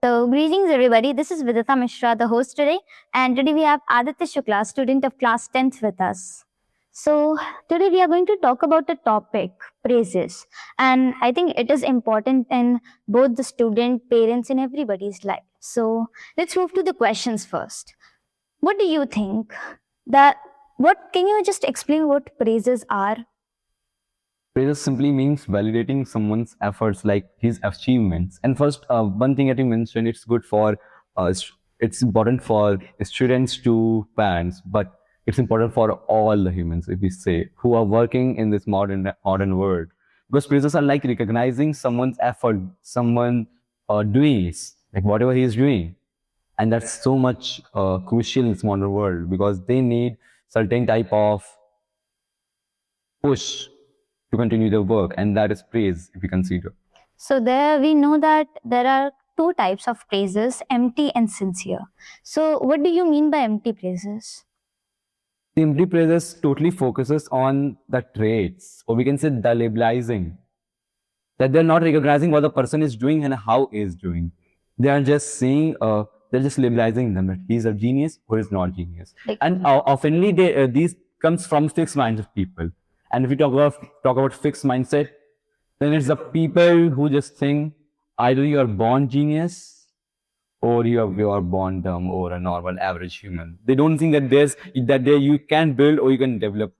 So, greetings everybody. This is Vidita Mishra, the host today, and today we have Aditya Shukla, student of class 10th with us. So, today we are going to talk about the topic praises, and I think it is important in both the student, parents, and everybody's life. So, let's move to the questions first. What do you think that what can you just explain what praises are? Praises simply means validating someone's efforts, like his achievements. And first, one thing that you mentioned, it's good for, it's important for students to parents, but it's important for all the humans, if we say, who are working in this modern world. Because praises are like recognizing someone's effort, someone doing it, like whatever he is doing. And that's so much crucial in this modern world because they need certain type of push to continue their work, and that is praise if we consider. So there we know that there are two types of praises, empty and sincere. So what do you mean by empty praises? The empty praises totally focuses on the traits, or we can say the labelizing, that they're not recognizing what the person is doing and how he is doing. They are just saying, they're just labelizing them that he's a genius or is not genius. And oftenly these comes from fixed minds of people. And if we talk about fixed mindset, then it's the people who just think either you are born genius or you are born dumb or a normal average human. They don't think that you can build or you can develop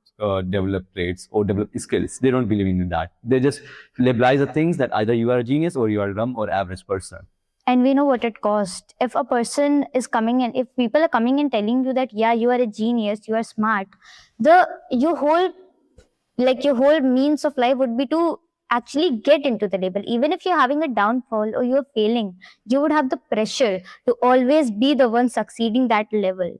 traits or develop skills. They don't believe in that. They just labelize the things that either you are a genius or you are a dumb or average person. And we know what it costs. If a person is coming in, if people are coming and telling you that, yeah, you are a genius, you are smart, your whole means of life would be to actually get into the label. Even if you're having a downfall or you're failing, you would have the pressure to always be the one succeeding that level.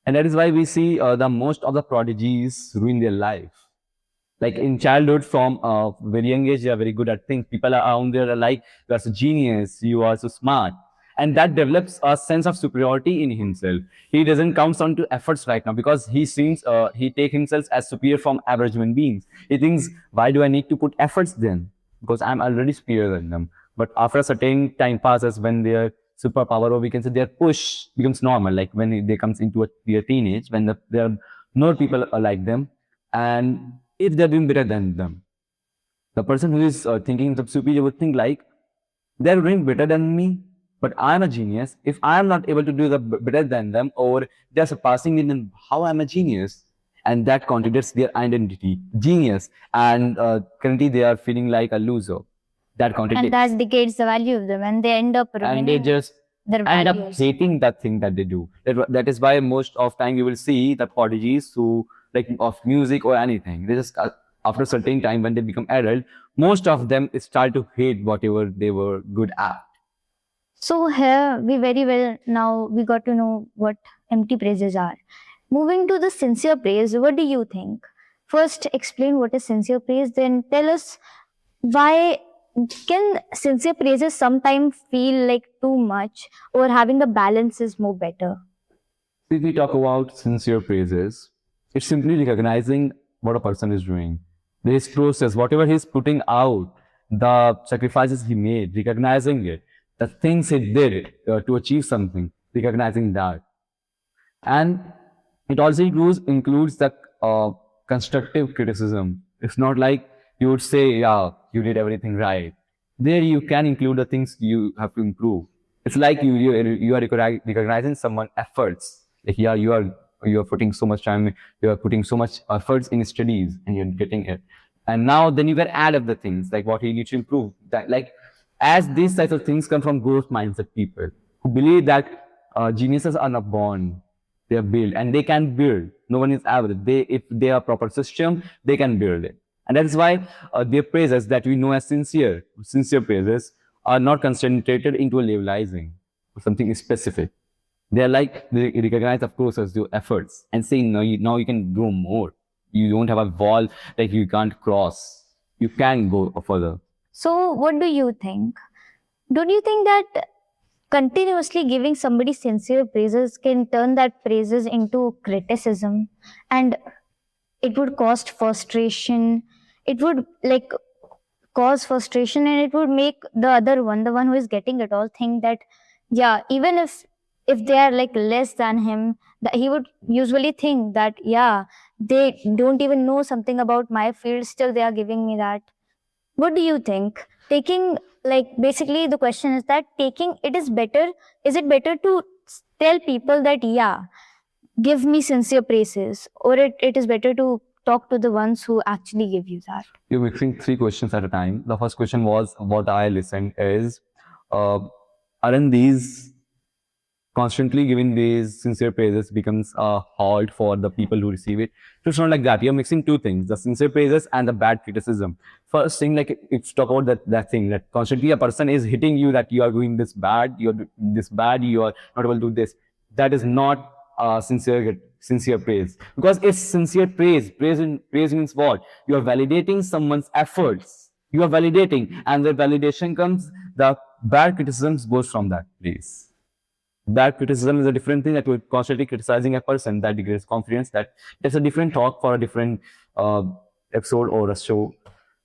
And that is why we see the most of the prodigies ruin their life. Like in childhood, from very young age, you are very good at things. People around there are like, you are so genius, you are so smart. And that develops a sense of superiority in himself. He doesn't count on to efforts right now because he seems, he takes himself as superior from average human beings. He thinks, why do I need to put efforts then? Because I'm already superior than them. But after a certain time passes, when their superpower, or we can say their push becomes normal, like when they comes into their teenage, when there are no people like them, and if they're doing better than them, the person who is thinking the superior would think like, they're doing better than me, but I'm a genius. If I'm not able to do the better than them, or they're surpassing me, then how I'm a genius? And that contradicts their identity, genius. And currently they are feeling like a loser. That contradicts. And that negates the value of them, and they end up ruining and they just their end up values. hating that thing that they do. That is why most of time you will see the prodigies who, like of music or anything, they just after a certain time when they become adult, most of them start to hate whatever they were good at. So here we very well now we got to know what empty praises are. Moving to the sincere praise, what do you think? First, explain what is sincere praise, then tell us why can sincere praises sometimes feel like too much, or having the balance is more better? If we talk about sincere praises, it's simply recognizing what a person is doing, his process, whatever he's putting out, the sacrifices he made, recognizing it, the things he did to achieve something, recognizing that. And it also includes the constructive criticism. It's not like you would say, yeah, you did everything right. There you can include the things you have to improve. It's like you are recognizing someone's efforts. Like, yeah, you are putting so much time, you are putting so much efforts in studies, and you're getting it. And now then you can add up the things like what you need to improve. That, like, as these types of things come from growth mindset people who believe that geniuses are not born, they are built, and they can build. No one is average. If they are proper system, they can build it. And that is why their praises that we know as sincere praises are not concentrated into a labelizing or something specific. They are like, they recognize the process, your efforts, and saying, no, now you can do more. You don't have a wall that you can't cross. You can go further. So what do you think? Don't you think that continuously giving somebody sincere praises can turn that praises into criticism, and it would cause frustration? It would, like, cause frustration, and it would make the other one, the one who is getting it all, think that yeah, even if they are like less than him, that he would usually think that yeah, they don't even know something about my field, still they are giving me that. What do you think? Taking, like, basically the question is that taking it is better, is it better to tell people that yeah, give me sincere praises, or it is better to talk to the ones who actually give you that? You're mixing three questions at a time. The first question was what I listened is, uh, aren't these constantly giving these sincere praises becomes a halt for the people who receive it? So it's not like that. You're mixing two things: the sincere praises and the bad criticism. First thing, like it's talk about that thing that constantly a person is hitting you that you are doing this bad, you're this bad, you are not able to do this. That is not sincere praise, because it's sincere praise. Praise means what? You are validating someone's efforts. You are validating, and the validation comes. The bad criticisms goes from that place. Bad criticism is a different thing, that we're constantly criticizing a person that degrades confidence. That's a different talk for a different uh, episode or a show.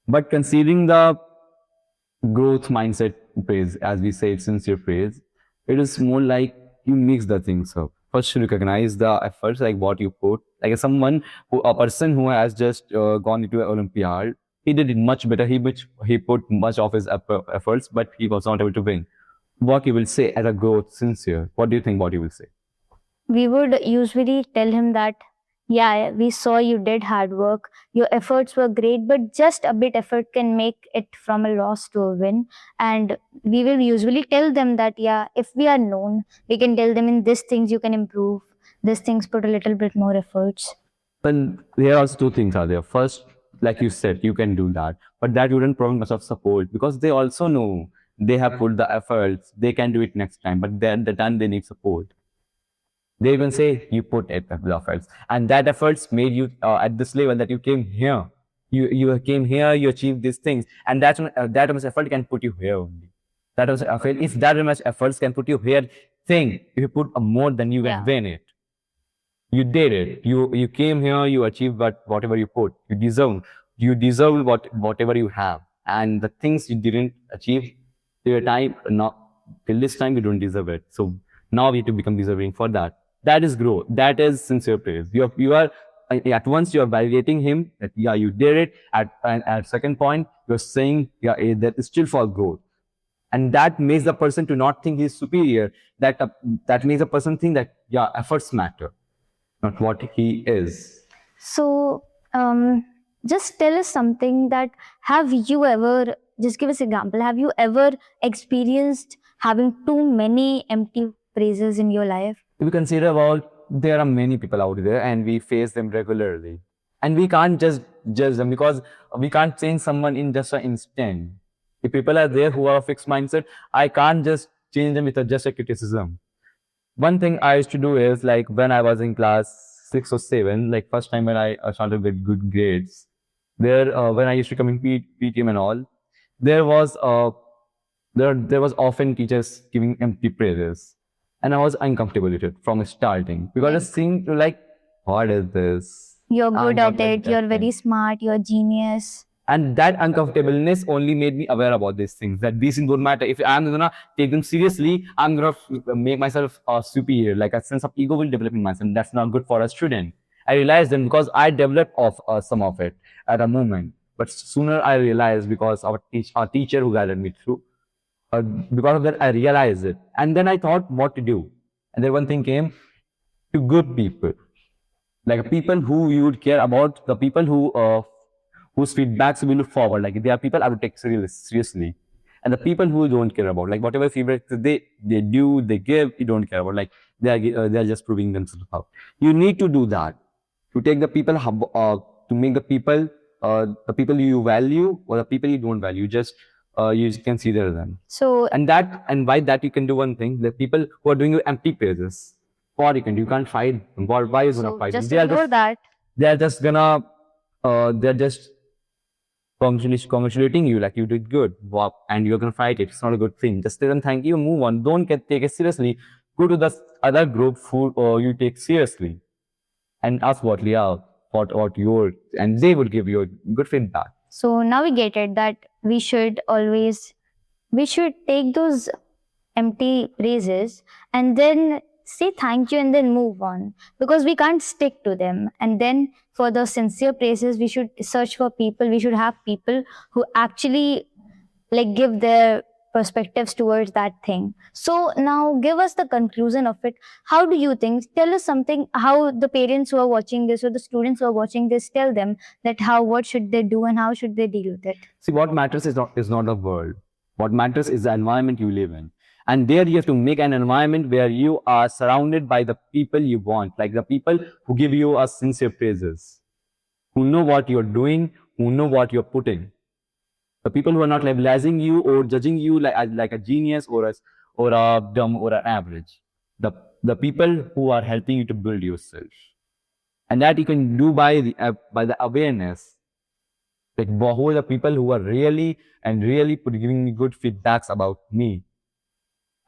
But considering the growth mindset praise, as we say, sincere praise, it is more like you mix the things up. First, you recognize the efforts, like what you put. Like a person who has just gone into an Olympiad, he did it much better. He put much of his efforts, but he was not able to win. What he will say as a growth sincere? What do you think? What he will say? We would usually tell him that yeah, we saw you did hard work, your efforts were great, but just a bit effort can make it from a loss to a win. And we will usually tell them that yeah, if we are known, we can tell them in these things you can improve, these things put a little bit more efforts. But there are also two things are there. First, like you said, you can do that, but that wouldn't provide much of support, because they also know they have put the efforts. They can do it next time, but then the time they need support. They even say you put it the efforts, and that efforts made you at this level that you came here. You came here, you achieved these things, and that much effort can put you here only. That was effort. If that much efforts can put you here, think if you put more than you can win it. You did it. You came here. You achieved whatever you put. You deserve whatever you have, and the things you didn't achieve till time not till this time you don't deserve it. So now we have to become deserving for that. That is growth. That is sincere praise. You are at once you are validating him that yeah, you did it. At second point you're saying yeah, that is still for growth, and that makes the person to not think he's superior. That makes the person think that yeah, efforts matter, not what he is. So, just tell us something that have you ever, just give us an example, have you ever experienced having too many empty praises in your life? If you consider about, there are many people out there and we face them regularly. And we can't just judge them, because we can't change someone in just an instant. If people are there who are a fixed mindset, I can't just change them with just a criticism. One thing I used to do is, like when I was in class 6 or 7, like first time when I started with good grades, when I used to come in PTM and all, there was there was often teachers giving empty praises, and I was uncomfortable with it from starting, because it seemed like, what is this? You're I'm good not at like it, that you're thing. very smart, you're a genius. And that uncomfortableness only made me aware about these things, that these things don't matter. If I'm gonna take them seriously, I'm gonna make myself superior. Like a sense of ego will develop in myself. That's not good for a student. I realized then, because I developed of some of it at a moment. But sooner I realized, because our teacher who guided me through, because of that I realized it. And then I thought what to do. And then one thing came: to good people, like people who you would care about, the people whose feedbacks will look forward. Like there are people I would take seriously, and the people who don't care about, like whatever feedback they give, you don't care about. Like they are just proving themselves out. You need to do that, to take the people to make the people you value or the people you don't value. Just you consider them. So, And by that you can do one thing: the people who are doing you empty praises, what you can do, you can't fight them. Why is gonna so fight them? just ignore that. They're just gonna they're just congratulating you, like you did good. Wow. And you're gonna fight it. It's not a good thing. Just tell them thank you, move on. Don't take it seriously. Go to the other group who you take seriously, and ask what yeah, what your, and they will give you good feedback. So now we get it that we should take those empty praises and then say thank you and then move on, because we can't stick to them. And then for the sincere praises, we should search for people, we should have people who actually like give their perspectives towards that thing. So now give us the conclusion of it. How do you think, tell us something, how the parents who are watching this or the students who are watching this, tell them that what should they do and how should they deal with it. See, what matters is not the world. What matters is the environment you live in. And there you have to make an environment where you are surrounded by the people you want, like the people who give you a sincere praises, who know what you're doing, who know what you're putting. The people who are not labelizing you or judging you like a genius or a dumb or an average. The people who are helping you to build yourself. And that you can do by the awareness. Like, who are the people who are really giving me good feedbacks about me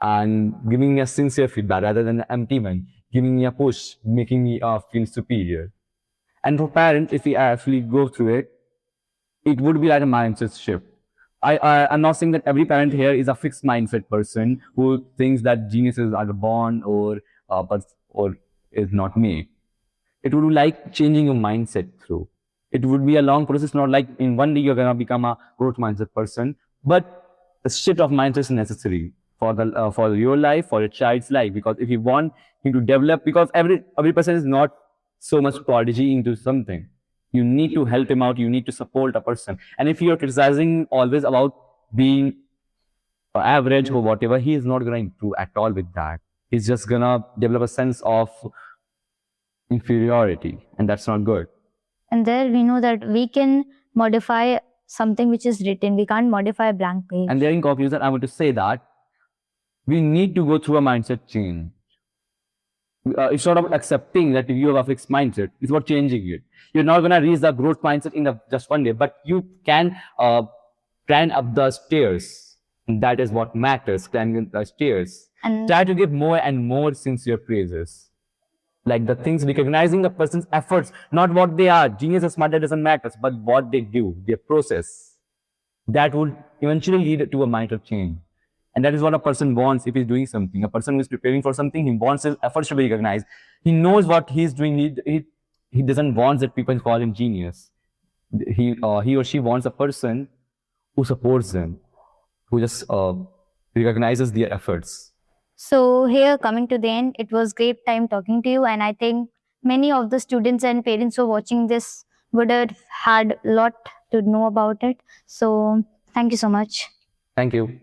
and giving me a sincere feedback rather than an empty one, giving me a push, making me feel superior. And for parents, if we actually go through it, it would be like a mindset shift. I'm not saying that every parent here is a fixed mindset person who thinks that geniuses are born or is not me. It would be like changing your mindset through. It would be a long process, not like in one day you're gonna become a growth mindset person, but a shift of mindset is necessary for your life, for your child's life. Because if you want him to develop, because every person is not so much prodigy into something. You need to help him out. You need to support a person. And if you're criticizing always about being average or whatever, he is not gonna improve at all with that. He's just gonna develop a sense of inferiority, and that's not good. And there we know that we can modify something which is written. We can't modify a blank page. And there in conclusion, I want to say that we need to go through a mindset change. It's not about accepting that you have a fixed mindset. It's about changing it. You're not going to reach the growth mindset in just one day, but you can climb up the stairs. And that is what matters, climbing the stairs. And try to give more and more sincere praises. Like the things, recognizing the person's efforts, not what they are. Genius or smart, that doesn't matter, but what they do, their process. That would eventually lead to a mindset change. And that is what a person wants if he's doing something. A person who is preparing for something, he wants his efforts to be recognized. He knows what he's doing. He doesn't want that people call him genius. He or she wants a person who supports them, who just recognizes their efforts. So here, coming to the end, it was great time talking to you, and I think many of the students and parents who are watching this would have had a lot to know about it. So thank you so much. Thank you.